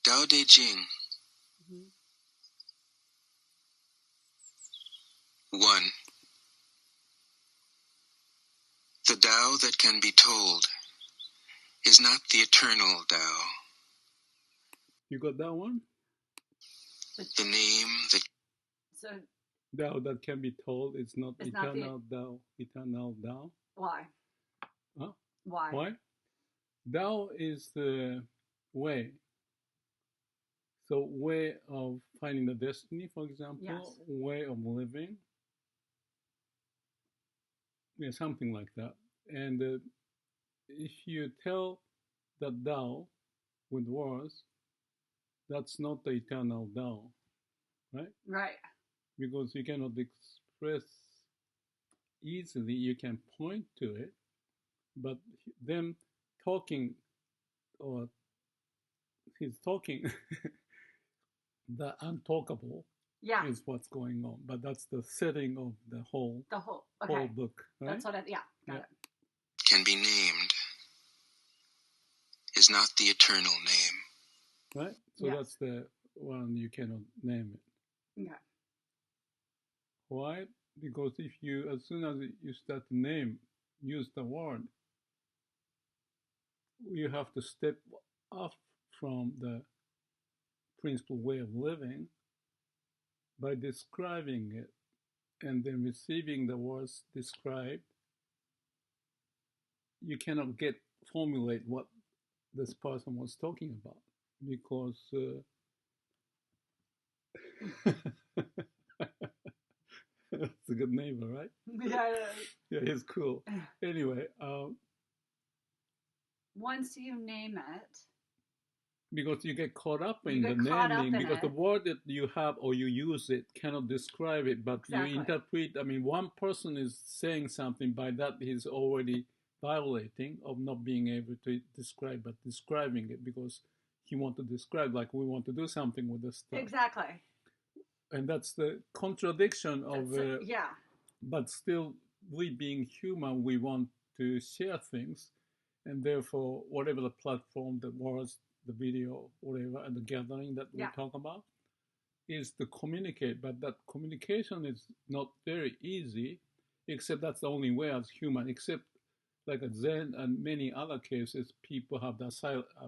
Tao Te Ching. 1. The Tao that can be told is not the eternal Tao. You got that one? The name that... So, Tao that can be told is not It's eternal Tao. Eternal Tao. why? Huh? Why? Why? Tao is the way. So way of finding the destiny, for example, Yes. way of living. Yeah, something like that. And if you tell the Tao with words, that's not the eternal Tao, right? Right. Because you cannot express easily, you can point to it, but them talking, or he's talking, the untalkable Yeah. is what's going on. But that's the setting of the whole Okay. book, right? That's what got Yeah. it. can be named is not the eternal name. Right? So Yes. that's the one you cannot name it. Okay. Why? Because if you, as soon as you start to name, use the word, you have to step off from the principal way of living by describing it, and then receiving the words described. You cannot formulate what this person was talking about, because that's a good neighbor, right? Yeah. Yeah, he's cool. Anyway, Once you name it, because you get caught up You in the get caught up naming, in because the it. word that you have or you use it cannot describe it, but Exactly. you interpret. I mean, one person is saying something, by that he's already violating of not being able to describe, but describing it because he wants to describe, like we want to do something with this stuff. exactly. And that's the contradiction of Yeah. but still, we being human, we want to share things, and therefore whatever the platform, the words, the video, whatever, and the gathering that we Yeah. talk about is to communicate. But that communication is not very easy, except that's the only way as human, except like a Zen and many other cases, people have the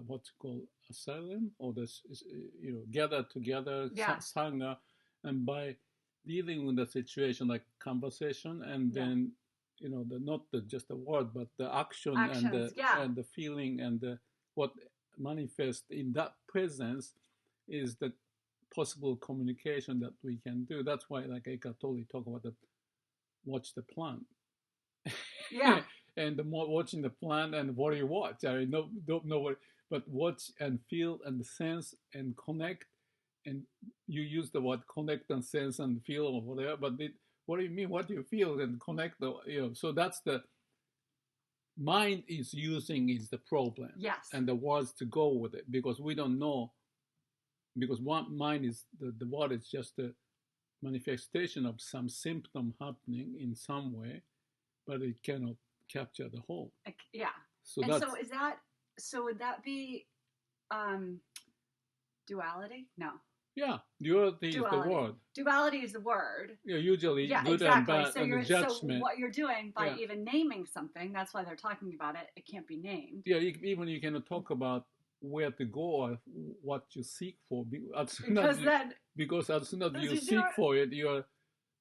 what's called asylum, or this, gather together, Yeah. sangha, and by dealing with the situation like conversation, and Yeah. then not just the word, but the action Actions, and the feeling and what manifests in that presence is the possible communication that we can do. That's why, like Eckhart Tolle talk about that, watch the plant. Yeah. And the more watching the plant, and what do you watch? I mean, don't know what, but watch and feel and sense and connect. And you use the word connect and sense and feel or whatever, but what do you mean? What do you feel and connect? So that's the mind is the problem. Yes. And the words to go with it, because we don't know, because one mind is the word is just a manifestation of some symptom happening in some way, but it cannot capture the whole. Yeah. So and that's, so would that be duality? No. Yeah, duality is the word. Duality is the word. Yeah, usually good exactly. and bad, So and the judgment. So what you're doing by even naming something, that's why they're talking about it. It can't be named. Yeah, even you cannot talk about where to go or what you seek for, because as soon as you seek for it, you're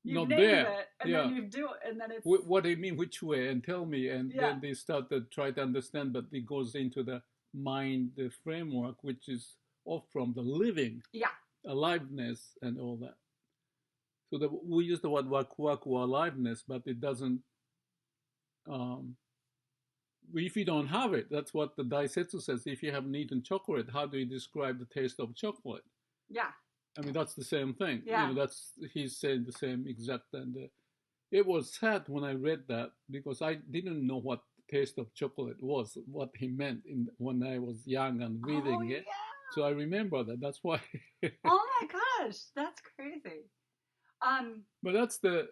not there. It, and then you do it, and then it's... What do you mean, which way? And tell me. And then they start to try to understand, but it goes into the mind, the framework, which is off from the living. Yeah. Aliveness and all that. So we use the word waku aliveness, but it doesn't. If you don't have it, that's what the Daisetsu says. If you haven't eaten chocolate, how do you describe the taste of chocolate? Yeah. I mean, that's the same thing. Yeah. He's saying the same exact. And it was sad when I read that, because I didn't know what the taste of chocolate was, what he meant when I was young and reading it. Yeah. So I remember that. That's why. Oh my gosh, that's crazy. But that's the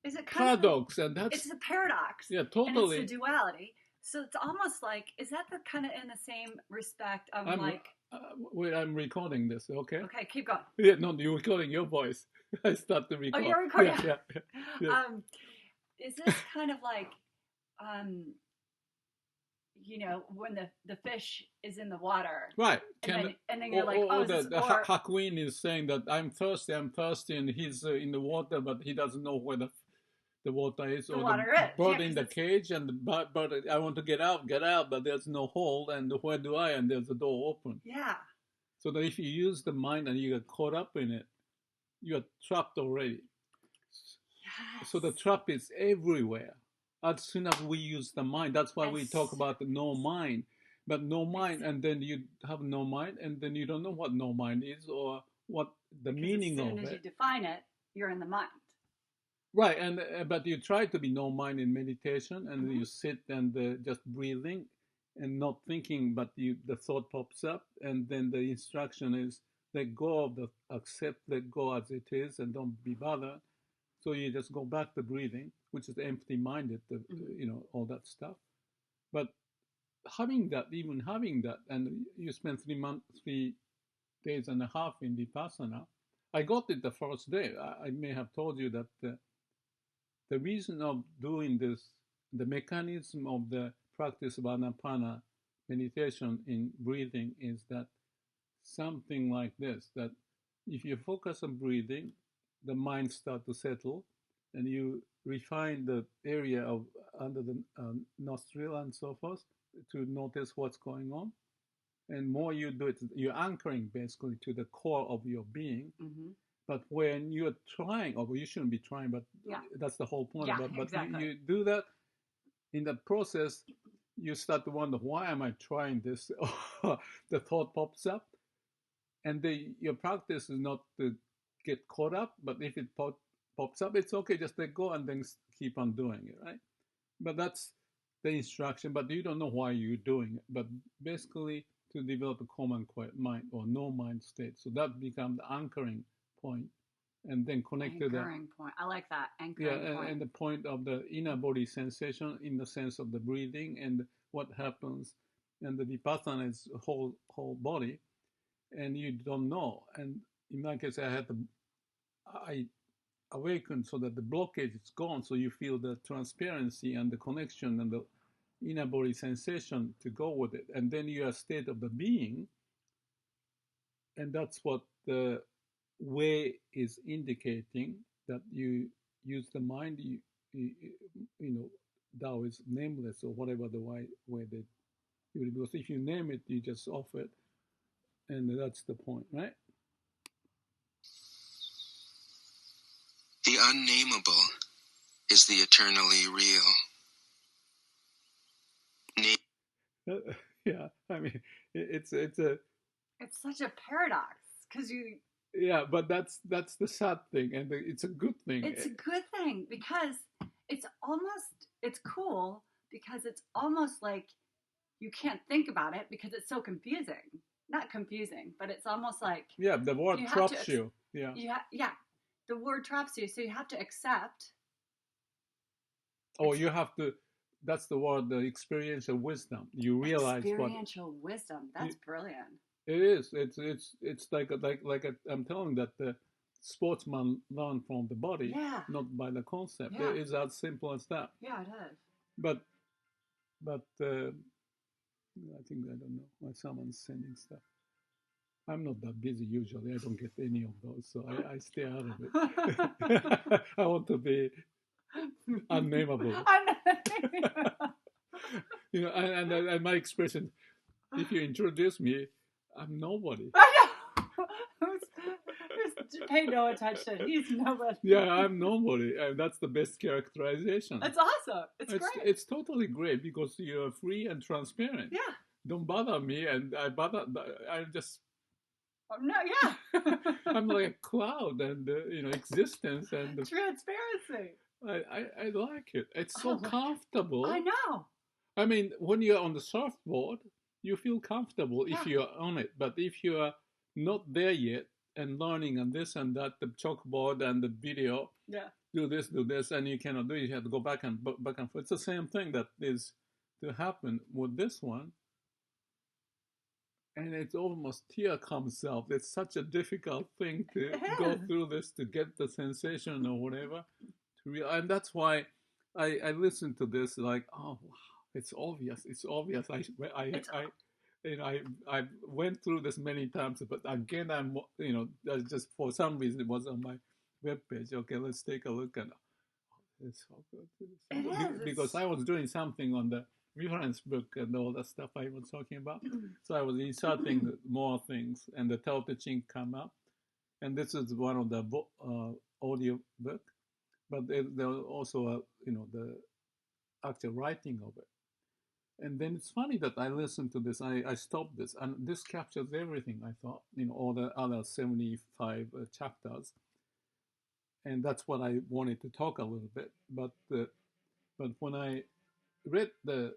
is it paradox, and that's it's the paradox. Yeah, totally. And it's the duality. So it's almost like, is that the kind of in the same respect of wait, I'm recording this, okay? Okay, keep going. Yeah, no, you're recording your voice. I start to record. Oh, you're recording? Yeah. Is this kind of like, when the fish is in the water? Right. And then you're like, oh, the Hakuin is saying that I'm thirsty, and he's in the water, but he doesn't know where the water is, or the bird in the cage, and the bird, I want to get out, but there's no hole, and where do I? And there's a door open. Yeah. So that if you use the mind and you get caught up in it, you are trapped already. Yes. So the trap is everywhere. As soon as we use the mind, that's why we talk about the no mind. But no mind, and then you have no mind, and then you don't know what no mind is or what the meaning of it. As soon as you define it, you're in the mind. Right, and but you try to be no mind in meditation, and you sit and just breathing and not thinking, but the thought pops up, and then the instruction is let go of accept, let go as it is, and don't be bothered. So you just go back to breathing, which is empty-minded, all that stuff. But having that, and you spend 3 days and a half in Vipassana. I got it the first day. I may have told you that the reason of doing this, the mechanism of the practice of Anapana meditation in breathing is that something like this, that if you focus on breathing, the mind starts to settle, and you refine the area of under the nostril and so forth to notice what's going on. And more you do it, you're anchoring basically to the core of your being. Mm-hmm. But when you're trying, or you shouldn't be trying, but that's the whole point. But exactly. you do that, in the process, you start to wonder, why am I trying this? The thought pops up. And your practice is not to get caught up, but if it pops up, it's okay, just let go and then keep on doing it, right? But that's the instruction, but you don't know why you're doing it. But basically, to develop a calm and quiet mind or no mind state. So that becomes the anchoring point, and then connect to the anchoring point. I like that anchoring point. And the point of the inner body sensation in the sense of the breathing and what happens, and the vipassana is whole body, and you don't know. And in my case, I awakened so that the blockage is gone, so you feel the transparency and the connection and the inner body sensation to go with it, and then you are a state of the being, and that's what the way is indicating, that you use the mind. You Tao is nameless, or whatever the way that because if you name it, you just off it, and that's the point, right? The unnamable is the eternally real. Yeah, I mean, it's such a paradox, because you. Yeah, but that's the sad thing, and it's a good thing. It's a good thing because it's cool, because it's almost like you can't think about it because it's so confusing. Not confusing, but it's almost like the word traps you. The word traps you, so you have to accept. You have to. That's the word, the experiential wisdom. You realize experiential wisdom. That's brilliant. It is. It's like I'm telling that the sportsman learn from the body, not by the concept. Yeah. It is as simple as that. Yeah, it is. But I think, I don't know why someone's sending stuff. I'm not that busy usually. I don't get any of those, so I stay out of it. I want to be unnamable. And my expression, if you introduce me, I'm nobody. I know. Just pay no attention. He's nobody. Yeah, I'm nobody. And that's the best characterization. It's awesome. It's great. It's totally great because you're free and transparent. Yeah. Don't bother me, and I just. No, yeah. I'm like a cloud, and existence and transparency. I like it. It's so comfortable. I know. I mean, when you're on the surfboard, you feel comfortable if you're on it. But if you are not there yet and learning and this and that, the chalkboard and the video, do this, and you cannot do it, you have to go back and forth. It's the same thing that is to happen with this one, and it's almost tear comes out. It's such a difficult thing to go through this to get the sensation or whatever. And that's why I listened to this like, oh wow, it's obvious. It's obvious. I went through this many times, but again, that's just for some reason it was on my webpage. Okay, let's take a look at it. It's so good. Because I was doing something on the reference book and all that stuff I was talking about. So I was inserting more things, and the Tao Te Ching come up. And this is one of the audio book, but there was also the actual writing of it. And then it's funny that I listened to this. I stopped this, and this captures everything. I thought, all the other 75 chapters, and that's what I wanted to talk a little bit. But when I read the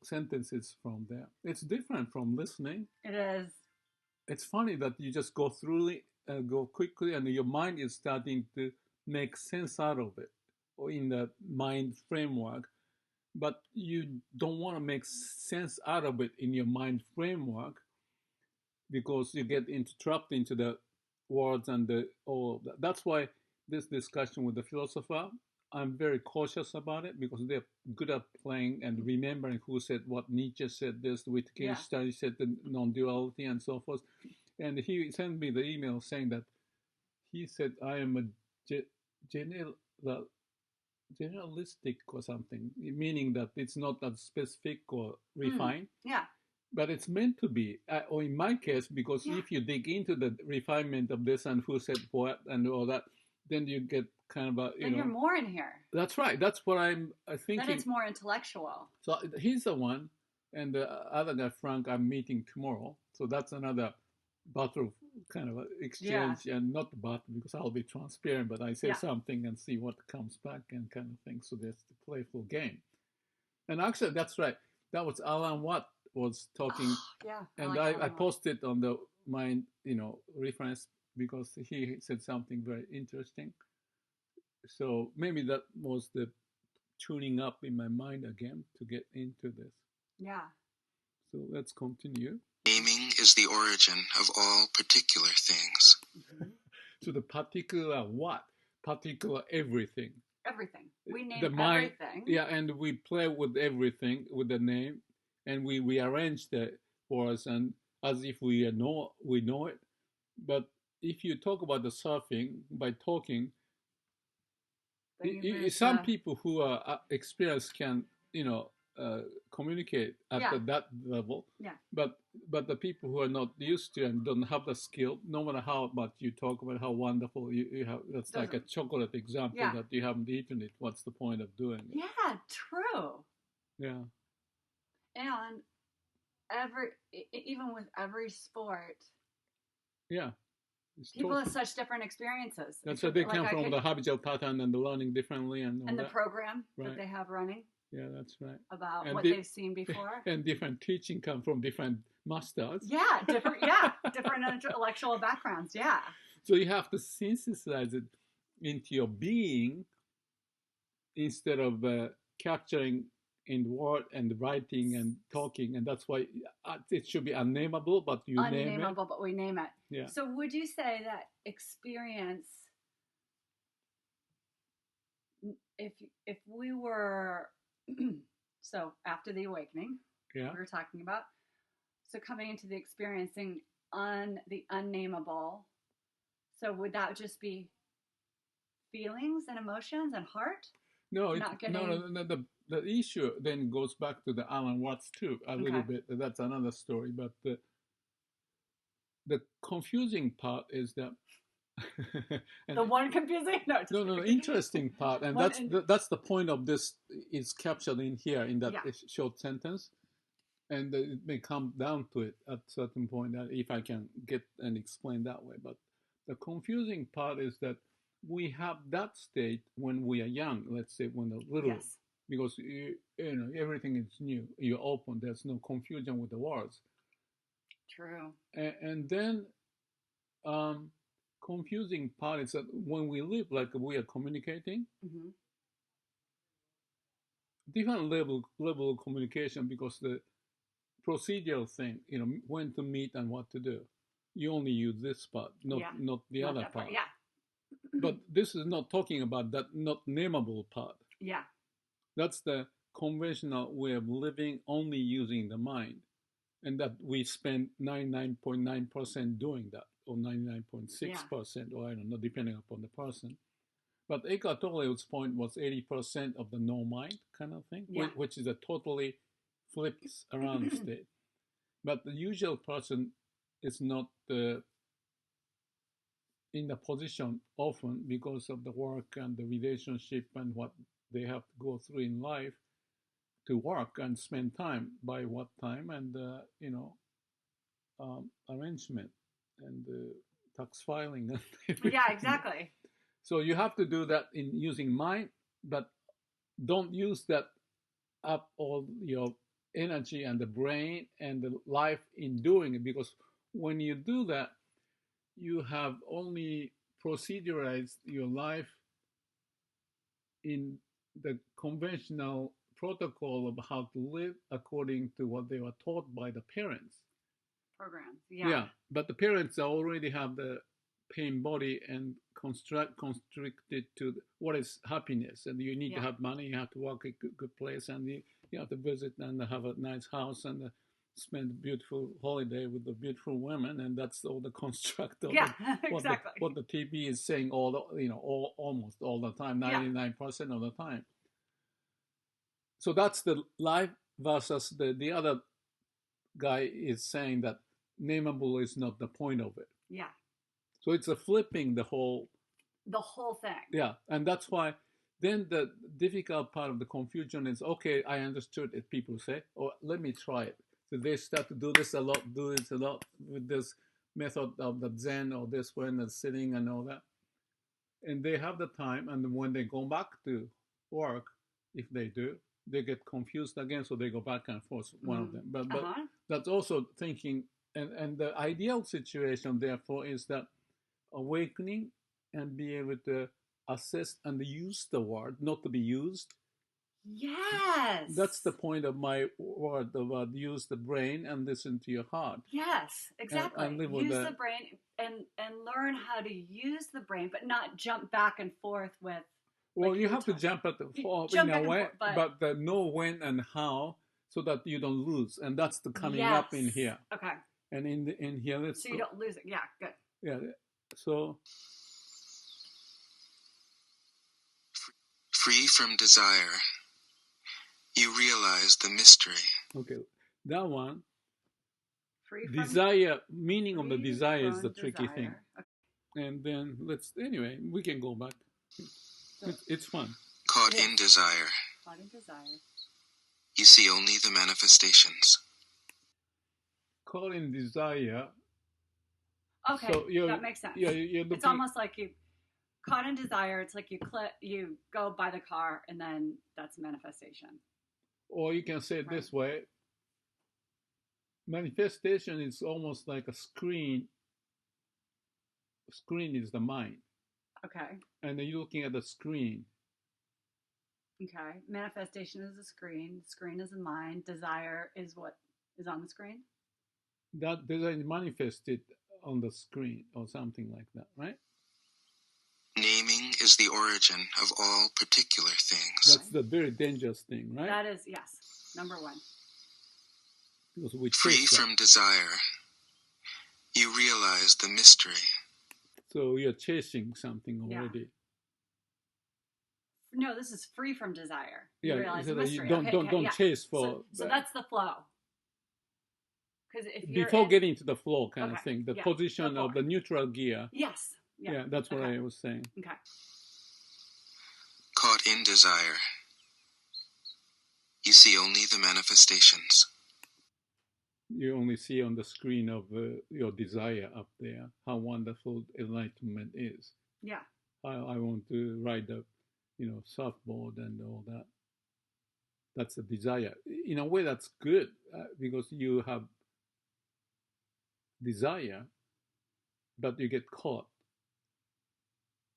sentences from there, it's different from listening. It is. It's funny that you just go through it, go quickly, and your mind is starting to make sense out of it, or in the mind framework. But you don't want to make sense out of it in your mind framework because you get trapped into the words and all of that. That's why this discussion with the philosopher, I'm very cautious about it because they're good at playing and remembering who said what. Nietzsche said this, Wittgenstein said the non-duality and so forth. And he sent me the email saying that he said I am a generalistic or something, meaning that it's not that specific or refined. Yeah. But it's meant to be, or in my case, because if you dig into the refinement of this and who said what and all that, then you get kind of then you're more in here. That's right. That's what I'm thinking. Then it's more intellectual. So he's the one, and the other guy, Frank, I'm meeting tomorrow. So that's another battle kind of exchange, and not the battle because I'll be transparent, but I say something and see what comes back and kind of thing. So there's the playful game. And actually, that's right. That was Alan Watt was talking, and I posted on my reference because he said something very interesting. So maybe that was the tuning up in my mind again to get into this. Yeah. So let's continue. Naming is the origin of all particular things. Mm-hmm. So the particular what? Particular everything. Everything. We name everything. Yeah, and we play with everything, with the name, and we rearrange the words and as if we know it. But if you talk about the surfing by talking, some people who are experienced can communicate at that level. Yeah. But the people who are not used to and don't have the skill, no matter how much you talk about how wonderful you have, that's like a chocolate example that you haven't eaten it. What's the point of doing it? Yeah, true. Yeah. And even with every sport. Yeah. People have such different experiences. That's where they come from, the habitual pattern and the learning differently and the program that they have running. Yeah, that's right. About what they've seen before. And different teaching come from different masters. Yeah, different intellectual backgrounds, yeah. So you have to synthesize it into your being instead of capturing in word and writing and talking, and that's why it should be unnamable, but you name it. Unnamable, but we name it. Yeah. So would you say that experience, if we were, so after the awakening, we were talking about, so coming into the experiencing the unnamable, so would that just be feelings and emotions and heart? No, the issue then goes back to the Alan Watts too, a little bit. That's another story. But the confusing part is that the one confusing? No, interesting part, and that's the point of this is captured in here in that short sentence, and it may come down to it at a certain point if I can get and explain that way. But the confusing part is that we have that state when we are young, let's say when we're little, because everything is new. You're open. There's no confusion with the words. True. And then confusing part is that when we live like we are communicating, different level of communication, because the procedural thing, when to meet and what to do, you only use this part, not the other part. Yeah. But this is not talking about that not nameable part. Yeah. That's the conventional way of living, only using the mind, and that we spend 99.9% doing that, or 99.6%, or I don't know, depending upon the person. But Eckhart Tolle's point was 80% of the no mind kind of thing, which is a totally flips around state. But the usual person is not in the position often, because of the work and the relationship and what they have to go through in life, to work and spend time, by what time, and arrangement and tax filing and everything. Yeah, exactly. So you have to do that in using mind, but don't use that up all your energy and the brain and the life in doing it, because when you do that, you have only proceduralized your life in the conventional protocol of how to live according to what they were taught by the parents. Programs, yeah. But the parents already have the pain body and constricted to what is happiness, and you need to have money, you have to work a good place, and you have to visit and have a nice house and spend a beautiful holiday with the beautiful women, and that's all the construct of exactly. what the TV is saying almost all the time, 99% of the time. So that's the life versus the other guy is saying that nameable is not the point of it. Yeah. So it's a flipping the whole thing. Yeah, and that's why then the difficult part of the confusion is, okay, I understood it, people say, or let me try it. So they start to do this a lot with this method of the Zen or this one, the sitting and all that. And they have the time, and when they go back to work, if they do, they get confused again, so they go back and forth, one of them. But that's also thinking, and the ideal situation, therefore, is that awakening and be able to assess and use the word, not to be used. Yes. That's the point of my word about use the brain and listen to your heart. Yes, exactly. And use the brain and learn how to use the brain, but not jump back and forth with. Well, you have to jump at the in a way, but the know when and how, so that you don't lose, and that's the coming up in here. Okay. And in here, let's so you don't lose it. Yeah, good. Yeah. So. Free from desire, you realize the mystery. Okay, that one. Desire, meaning of the desire is the tricky thing. Okay. And then we can go back. It's fun. Caught in desire. Caught in desire. You see only the manifestations. Caught in desire. Okay, so that makes sense. Yeah, it's almost like you caught in desire. It's like you go buy the car, and then that's manifestation. Or you can say it this way. Manifestation is almost like a screen. Screen is the mind. Okay. And then you're looking at the screen. Okay. Manifestation is a screen. Screen is a mind. Desire is what is on the screen? That desire is manifested on the screen or something like that, right? Naming is the origin of all particular things. That's the very dangerous thing, right? That is, yes. Number one. Because we free from desire, you realize the mystery. So you're chasing something already. No, this is free from desire. You realize the mystery. Don't chase for. So that's the flow. Because if before getting to the flow kind of thing, the position of the neutral gear. Yes. Yeah, that's what I was saying. Okay. Caught in desire, you see only the manifestations. You only see on the screen of your desire up there how wonderful enlightenment is. Yeah. I want to ride the, surfboard and all that. That's a desire. In a way, that's good because you have desire, but you get caught.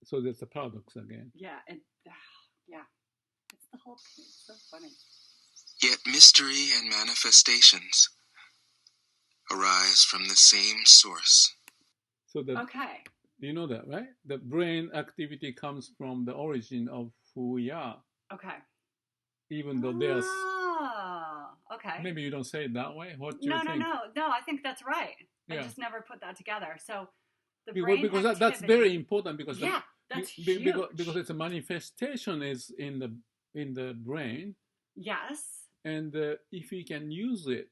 So there's a paradox again. Yeah, it's the whole thing. It's so funny. Yet mystery and manifestations arise from the same source. So that, okay. You know that, right? The brain activity comes from the origin of who we are. Okay. Even though there's... okay. Maybe you don't say it that way. What do you think? No, I think that's right. Yeah. I just never put that together. So the brain because activity, that's very important because that's huge. Because it's a manifestation is in the brain. Yes. And if we can use it,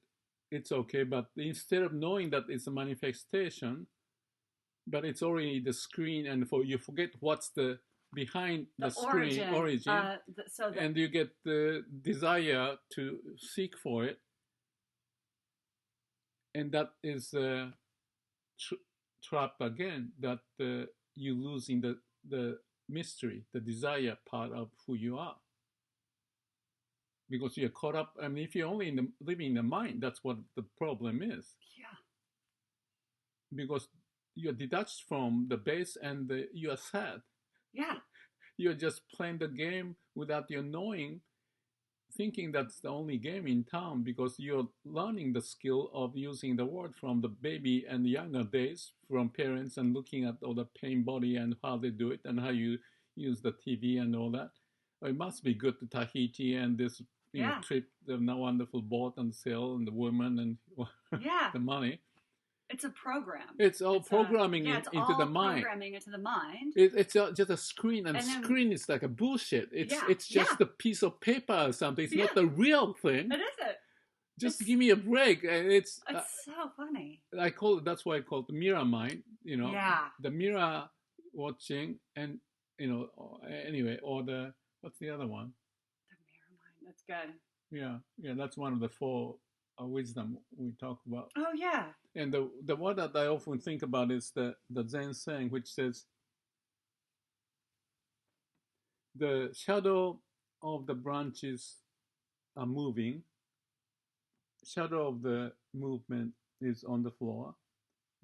it's okay. But instead of knowing that it's a manifestation, but it's already the screen, and you forget what's the behind the screen origin, and you get the desire to seek for it, and that is trap again, that you losing the mystery, the desire part of who you are, because you're caught up. I mean, if you're only living in the mind, that's what the problem is. Yeah. Because you're detached from the base, and you are sad. Yeah. You're just playing the game without your knowing, thinking that's the only game in town, because you're learning the skill of using the word from the baby and younger days from parents, and looking at all the pain body and how they do it and how you use the TV and all that. It must be good to Tahiti and this trip, the wonderful boat and sail and the women and the money. It's a program. It's all programming into the mind. Programming into the mind. It's just a screen, and screen is like a bullshit. It's just a piece of paper or something. It's not the real thing. It isn't. Just give me a break. It's so funny. That's why I call it the mirror mind. The mirror watching, and anyway, or what's the other one? The mirror mind. That's good. Yeah. That's one of the four wisdom we talk about. Oh yeah. And the one that I often think about is the Zen saying, which says, the shadow of the branches are moving, shadow of the movement is on the floor,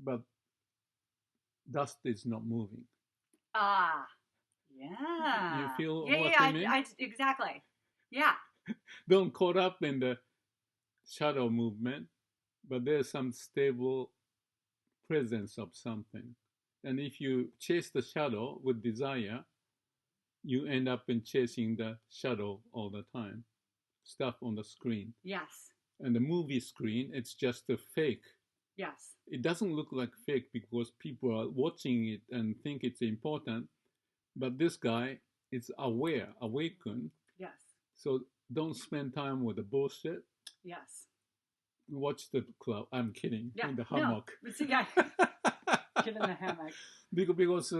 but dust is not moving. Yeah. You feel what I mean? Exactly. Yeah. Don't caught up in the shadow movement, but there's some stable presence of something. And if you chase the shadow with desire, you end up in chasing the shadow all the time. Stuff on the screen. Yes. And the movie screen, it's just a fake. Yes. It doesn't look like fake because people are watching it and think it's important. But this guy is awakened. Yes. So don't spend time with the bullshit. Yes. Watch the club. I'm kidding. Yeah. In the hammock. No. Get in the hammock. Because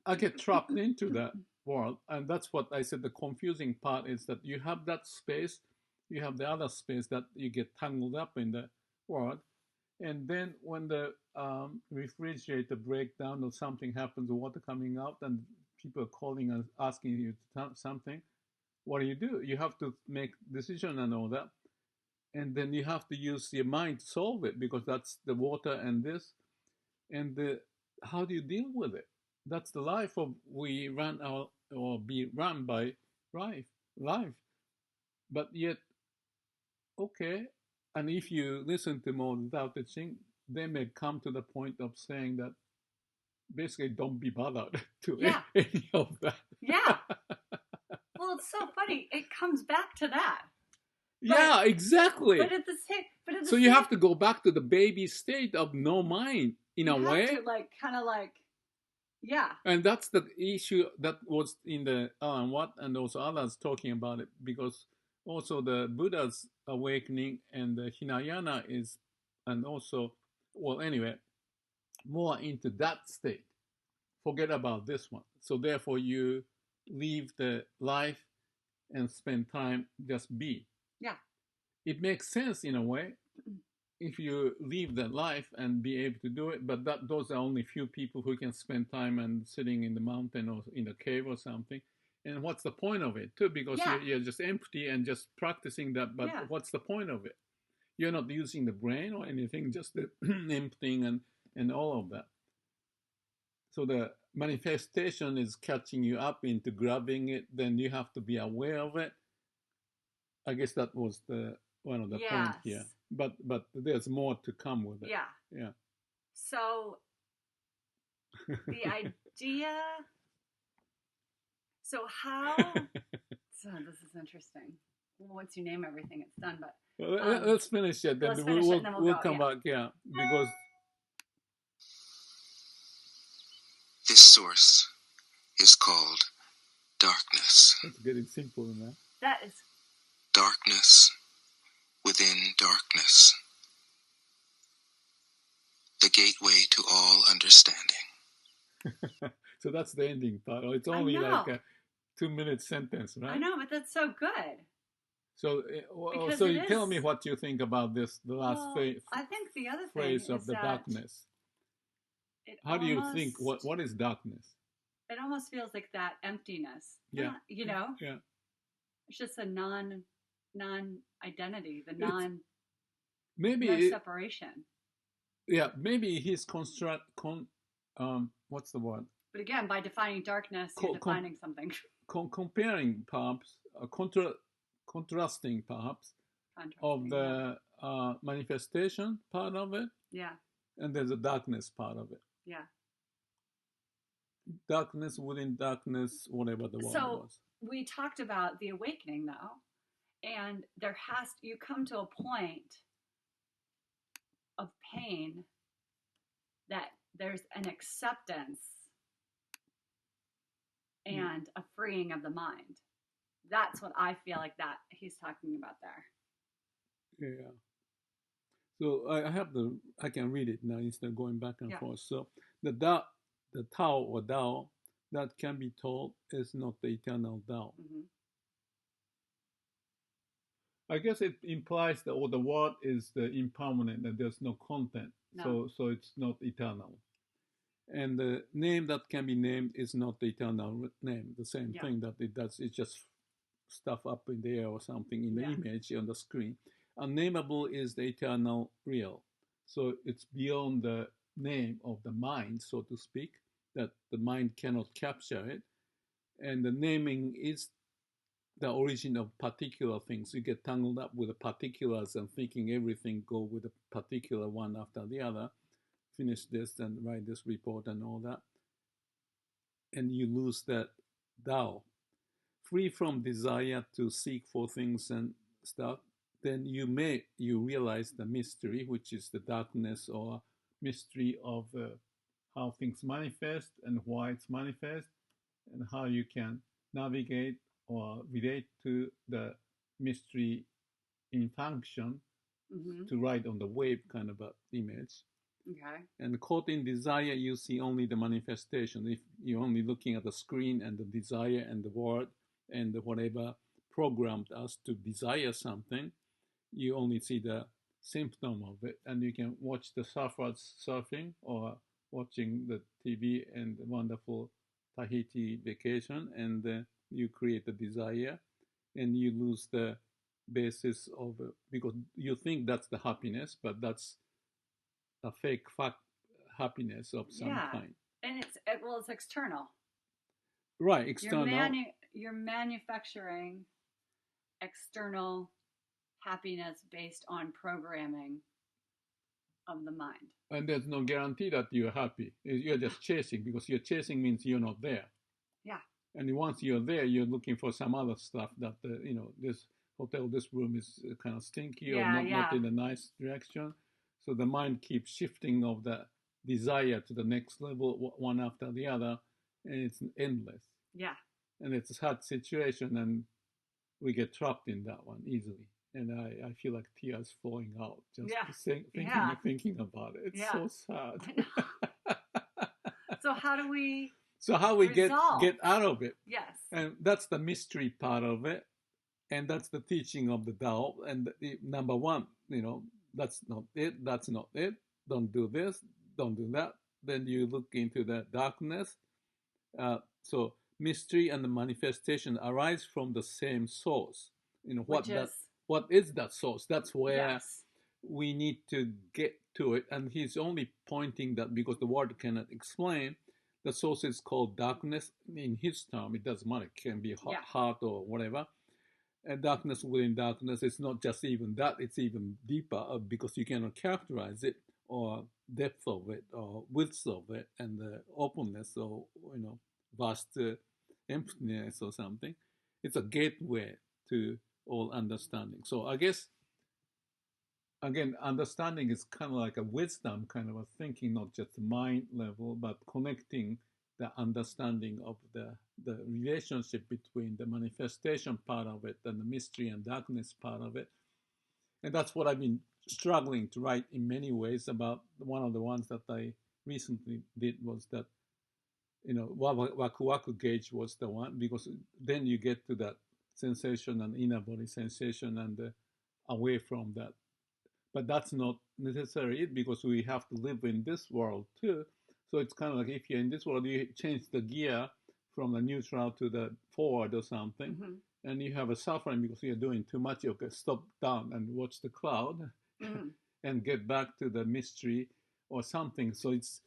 I get trapped into that world. And that's what I said. The confusing part is that you have that space. You have the other space that you get tangled up in the world. And then when the refrigerator breaks down or something happens, water coming out, and people are calling and asking you something, what do? You have to make decision and all that. And then you have to use your mind to solve it, because that's the water and this. And how do you deal with it? That's the life of we run or be run by life. But yet, okay. And if you listen to more Tao Te Ching, they may come to the point of saying that basically don't be bothered to any of that. Yeah. Well, it's so funny. It comes back to that. Yeah, exactly. But at the same, so you have to go back to the baby state of no mind in a way. Yeah. And that's the issue that was in the Alan Watt and also others talking about it, because also the Buddha's awakening and the Hinayana is, and also, more into that state. Forget about this one. So therefore you leave the life and spend time just be. Yeah. It makes sense in a way if you leave the life and be able to do it, but those are only few people who can spend time and sitting in the mountain or in a cave or something. And what's the point of it too? Because you're just empty and just practicing that, but what's the point of it? You're not using the brain or anything, just the emptying and all of that. So manifestation is catching you up into grabbing it, then you have to be aware of it. I guess that was one of the points here. But there's more to come with it. Yeah. So the idea. So how? So this is interesting. Well, once you name everything, it's done. But let's finish it. Then we'll come back. Yeah, because this source is called darkness. It's getting simple in that. That is darkness within darkness. The gateway to all understanding. So that's the ending part. It's only like a 2-minute sentence, right? I know, but that's so good. So, so you tell me what you think about this, the last phrase. I think the other phrase of the darkness. How do you think? What is darkness? It almost feels like that emptiness. Yeah. You know? Yeah. It's just a non-identity, the separation. Yeah, maybe he's what's the word? But again, by defining darkness, you're defining something. Comparing, perhaps, contrasting, perhaps, of the manifestation part of it. Yeah. And there's a darkness part of it. Yeah. Darkness within darkness, whatever the word was. We talked about the awakening, though, and you come to a point of pain that there's an acceptance and a freeing of the mind. That's what I feel like that he's talking about there. Yeah. So I can read it now instead of going back and forth. So the Tao or Tao that can be told is not the eternal Tao. Mm-hmm. I guess it implies that the word is the impermanent, that there's no content. No. So it's not eternal. And the name that can be named is not the eternal name. The same thing that it does, it's just stuff up in the air or something in the image on the screen. Unnamable is the eternal real. So it's beyond the name of the mind, so to speak, that the mind cannot capture it. And the naming is the origin of particular things. You get tangled up with the particulars and thinking everything go with a particular one after the other. Finish this and write this report and all that. And you lose that Tao. Free from desire to seek for things and stuff, then you realize the mystery, which is the darkness or mystery of how things manifest and why it's manifest, and how you can navigate or relate to the mystery in function to ride on the wave kind of a image. Okay. And caught in desire, you see only the manifestation. If you're only looking at the screen and the desire and the word and whatever programmed us to desire something, you only see the symptom of it. And you can watch the surfers surfing or watching the TV and the wonderful Tahiti vacation, and you create the desire and you lose the basis of it because you think that's the happiness, but that's a fake happiness of some kind. And it's external. Right, external. You're manufacturing external happiness based on programming of the mind. And there's no guarantee that you're happy. You're just chasing, because you're chasing means you're not there. Yeah. And once you're there, you're looking for some other stuff that, this hotel, this room is kind of stinky or not in a nice direction. So the mind keeps shifting of the desire to the next level, one after the other, and it's endless. Yeah. And it's a sad situation, and we get trapped in that one easily. And I feel like tears falling out just thinking about it. It's so sad. So how do we get out of it? Yes. And that's the mystery part of it. And that's the teaching of the Tao. And number one, that's not it. That's not it. Don't do this. Don't do that. Then you look into the darkness. So mystery and the manifestation arise from the same source. What is that source? That's where we need to get to it. And he's only pointing that because the word cannot explain. the source is called darkness. In his term, it doesn't matter. It can be heart or whatever. And darkness within darkness, it's not just even that, it's even deeper because you cannot characterize it or depth of it or width of it and the openness or, vast emptiness or something. It's a gateway to all understanding. So I guess, again, understanding is kind of like a wisdom kind of a thinking, not just mind level, but connecting the understanding of the relationship between the manifestation part of it and the mystery and darkness part of it. And that's what I've been struggling to write in many ways about. One of the ones that I recently did was that, Waku Waku gauge was the one, because then you get to that sensation and inner body sensation and away from that. But that's not necessarily it, because we have to live in this world too. So it's kind of like if you're in this world, you change the gear from the neutral to the forward or something, and you have a suffering because you're doing too much. You can stop down and watch the cloud and get back to the mystery or something. So it's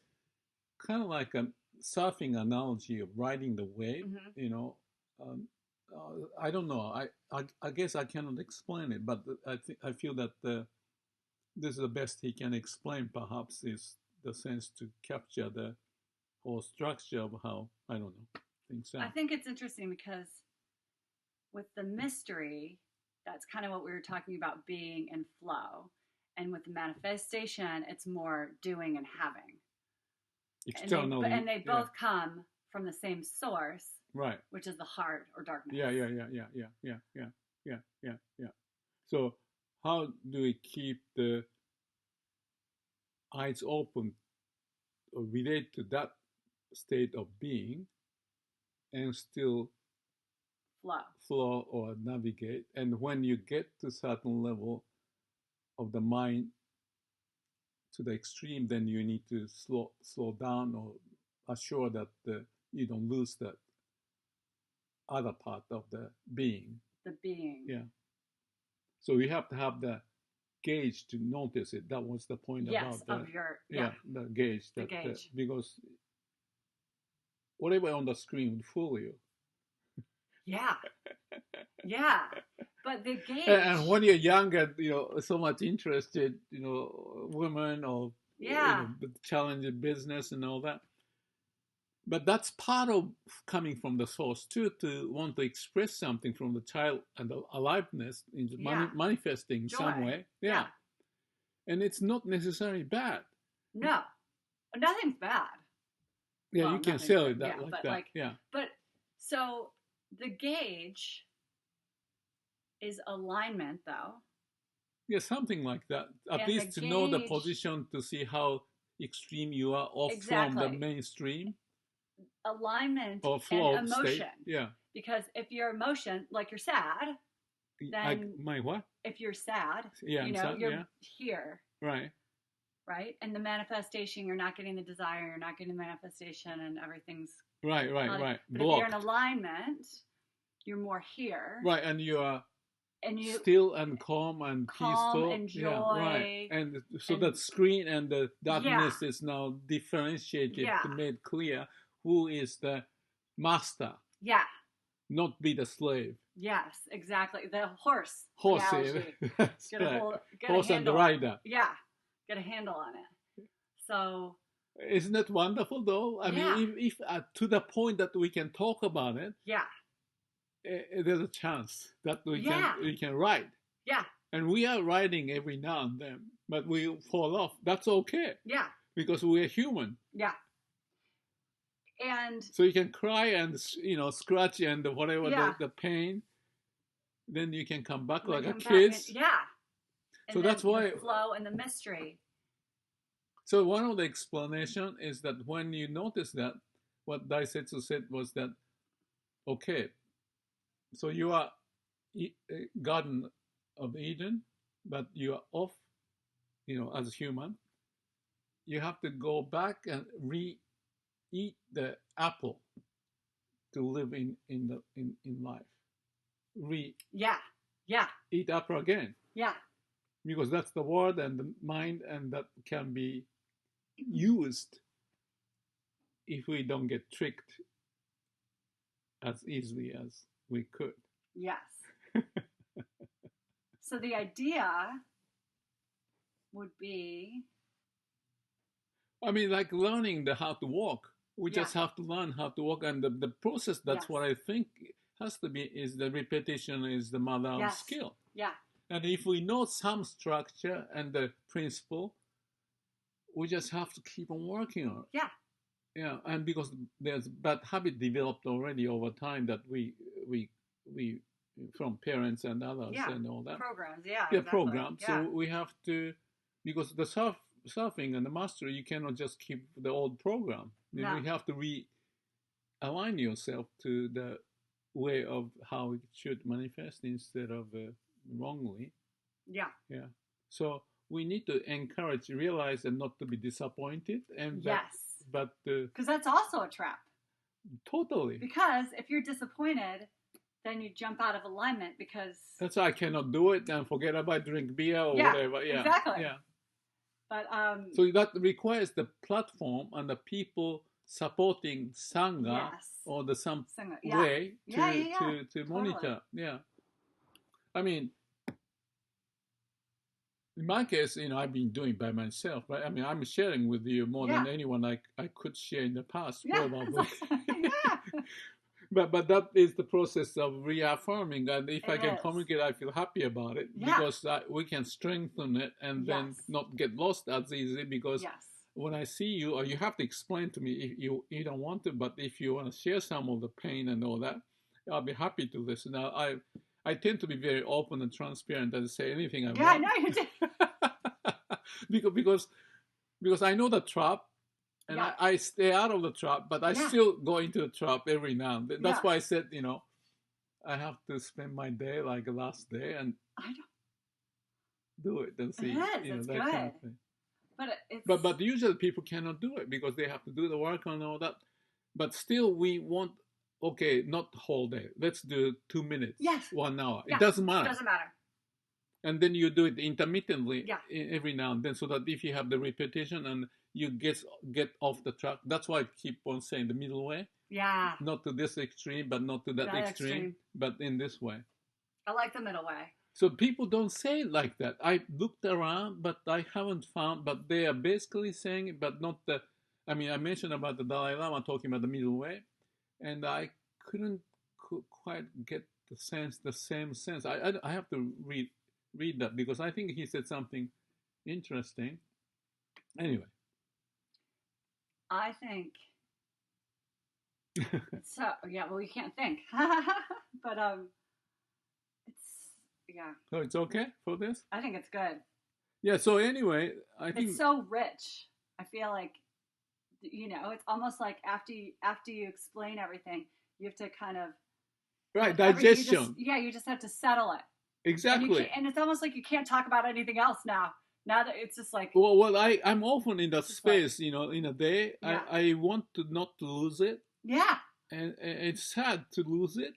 kind of like a surfing analogy of riding the wave, I don't know. I guess I cannot explain it, but I feel that this is the best he can explain, perhaps, is the sense to capture the whole structure of how, I don't know, things sound. I think it's interesting because with the mystery, that's kind of what we were talking about, being in flow. And with the manifestation, it's more doing and having. External. And they both come from the same source, right? Which is the heart or darkness. Yeah. So how do we keep the eyes open or relate to that state of being and still flow or navigate? And when you get to a certain level of the mind to the extreme, then you need to slow down or assure that you don't lose that other part of the being. The being. Yeah. So you have to have the gauge to notice it. That was the point about the gauge. The gauge. Because whatever on the screen would fool you. Yeah. Yeah. But the gauge. And when you're younger, so much interested, women or challenging business and all that. But that's part of coming from the source too, to want to express something from the child and the aliveness in manifesting in some way. Yeah. And it's not necessarily bad. No. Nothing's bad. Yeah, you can sell it that that. But so the gauge is alignment, though. Yeah, something like that. At least to know the position, to see how extreme you are off from the mainstream. Alignment or flow and emotion. State. Yeah. Because if your emotion, like you're sad, then my what? If you're sad, you're here. Right. Right? And the manifestation, you're not getting the desire, you're not getting the manifestation, and everything's right. But if you're in alignment, you're more here. Right, and you are still and calm and peaceful. And joy. Yeah, right. And so that screen and the darkness is now differentiated to made clear who is the master. Yeah. Not be the slave. Yes, exactly. The horse. Horse. Get horse and the rider. Yeah. Get a handle on it. So. Isn't that wonderful, though? I mean, if to the point that we can talk about it. Yeah. There's a chance that we can ride. Yeah. And we are riding every now and then, but we fall off. That's okay. Yeah. Because we're human. Yeah. And so you can cry and scratch and whatever the pain, then you can come back like a kid. And so that's why the flow and the mystery. So one of the explanation is that when you notice that, what Daisetsu said was that, okay, so you are Garden of Eden, but you are off, as human. You have to go back and eat the apple to live in life. Eat apple again. Yeah. Because that's the word and the mind, and that can be used if we don't get tricked as easily as we could. Yes. So the idea would be, I mean, like learning how to walk. We just have to learn how to walk, and the process. That's what I think has to be, is the repetition is the mother of skill. Yeah. And if we know some structure and the principle, we just have to keep on working on it. Yeah. Yeah, and because there's bad habit developed already over time that we from parents and others and all that. Programs, yeah. Yeah, exactly. Programs. Yeah. So we have to, because the surfing and the mastery, you cannot just keep the old program. No. We have to realign yourself to the way of how it should manifest instead of wrongly. Yeah. Yeah. So we need to encourage, realize, and not to be disappointed. And but because that's also a trap. Totally. Because if you're disappointed, then you jump out of alignment because that's why I cannot do it and forget about drink beer or whatever. Yeah. Exactly. Yeah. But so that requires the platform and the people supporting Sangha or the some way to monitor. Yeah. I mean, in my case, I've been doing by myself, right? I mean, I'm sharing with you more than anyone I could share in the past, probably. But that is the process of reaffirming, and if I can communicate, I feel happy about it because we can strengthen it and then not get lost as easily. Because when I see you, or you have to explain to me if you don't want to, but if you want to share some of the pain and all that, I'll be happy to listen. Now, I tend to be very open and transparent and say anything I want. Yeah, I know you do. because I know the trap, and I stay out of the trap, but I still go into the trap every now and then. That's why I said, I have to spend my day like last day and do it and see, that good. Kind of thing. But usually people cannot do it because they have to do the work and all that. But still, we want. Okay, not the whole day. Let's do 2 minutes. 1 hour. It doesn't matter. It doesn't matter. And then you do it intermittently every now and then, so that if you have the repetition and you get off the track, that's why I keep on saying the middle way. Yeah. Not to this extreme, but not to that extreme, but in this way. I like the middle way. So people don't say it like that. I looked around, but I haven't found, but they are basically saying it, but not the, I mean, I mentioned about the Dalai Lama talking about the middle way. And I couldn't quite get the same sense. I have to read that because I think he said something interesting. Anyway. I think. So, well, you can't think. But, So it's okay for this? I think it's good. Yeah, so anyway, I think. It's so rich. I feel like. It's almost like after you explain everything, you have to kind of digestion. You just have to settle it. Exactly. And it's almost like you can't talk about anything else now. Now that it's just like. Well, I'm often in that space, in a day. Yeah. I want to not lose it. Yeah. And it's sad to lose it.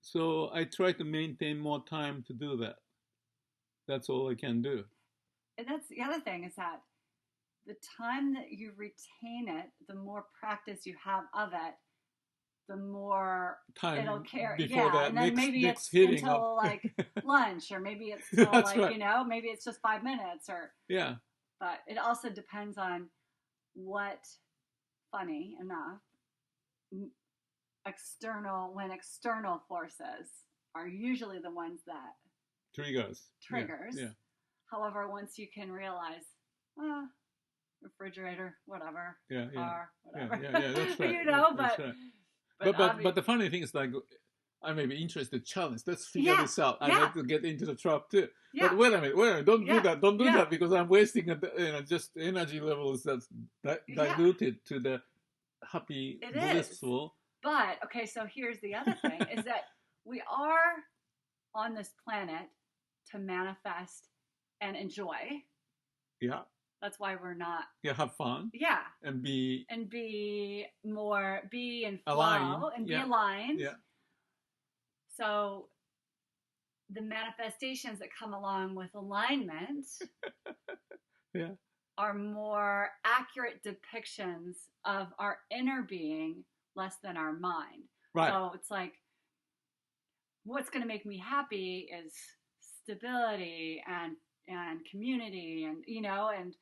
So I try to maintain more time to do that. That's all I can do. And that's the other thing is that. The time that you retain it, the more practice you have of it, the more time it'll carry. Before that, and then maybe it's until like lunch, or maybe it's till maybe it's just 5 minutes, or But it also depends on what. Funny enough, external forces are usually the ones that triggers. Yeah. However, once you can realize, refrigerator, whatever, car, whatever. Yeah, that's right. But, right. But the funny thing is, like, I may be interested. Challenge. Let's figure this out. I like to get into the trap too. Yeah. But wait a minute. Don't do that. Don't do that because I'm wasting just energy levels that's diluted to the happy, blissful. But okay, so here's the other thing: is that we are on this planet to manifest and enjoy. Yeah. That's why we're not. Yeah, have fun. Yeah. And be in flow aligned. And be aligned. Yeah. So the manifestations that come along with alignment are more accurate depictions of our inner being, less than our mind. Right. So it's like, what's going to make me happy is stability and community and, you know, and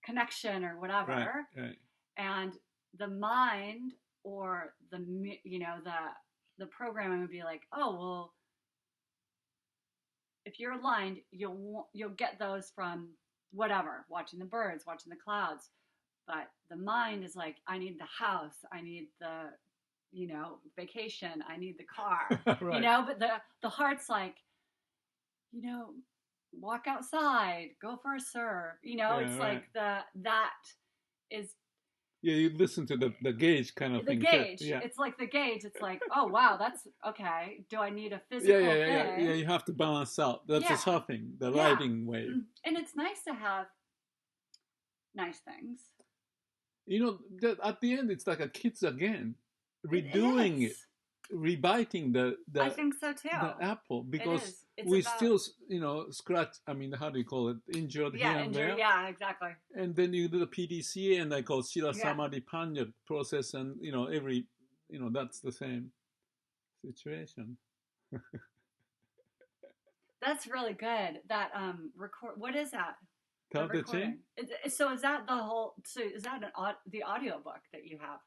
connection or whatever. Right. And the mind or the, you know, the programming would be like, oh, well, if you're aligned, you'll get those from whatever, watching the birds, watching the clouds. But the mind is like, I need the house, I need the, you know, vacation, I need the car, right. You know, but the heart's like, you know, walk outside, go for a surf, you know, it's right. Like that is. Yeah, you listen to the gauge kind of thing. The gauge. Yeah. It's like the gauge. It's like, oh, wow, that's okay. Do I need a physical thing? Yeah, you have to balance out. That's the surfing, the riding wave. And it's nice to have nice things. You know, at the end, it's like a kids again, redoing it, rebiting the I think so too. The apple, because we still, you know, scratch. I mean, how do you call it? Injured here and there. Yeah, exactly. And then you do the PDCA and I call Shira Samadhi Panya process, and you know that's the same situation. That's really good. That record. What is that? Tao Te Ching. So is that the whole? So is that the audio book that you have?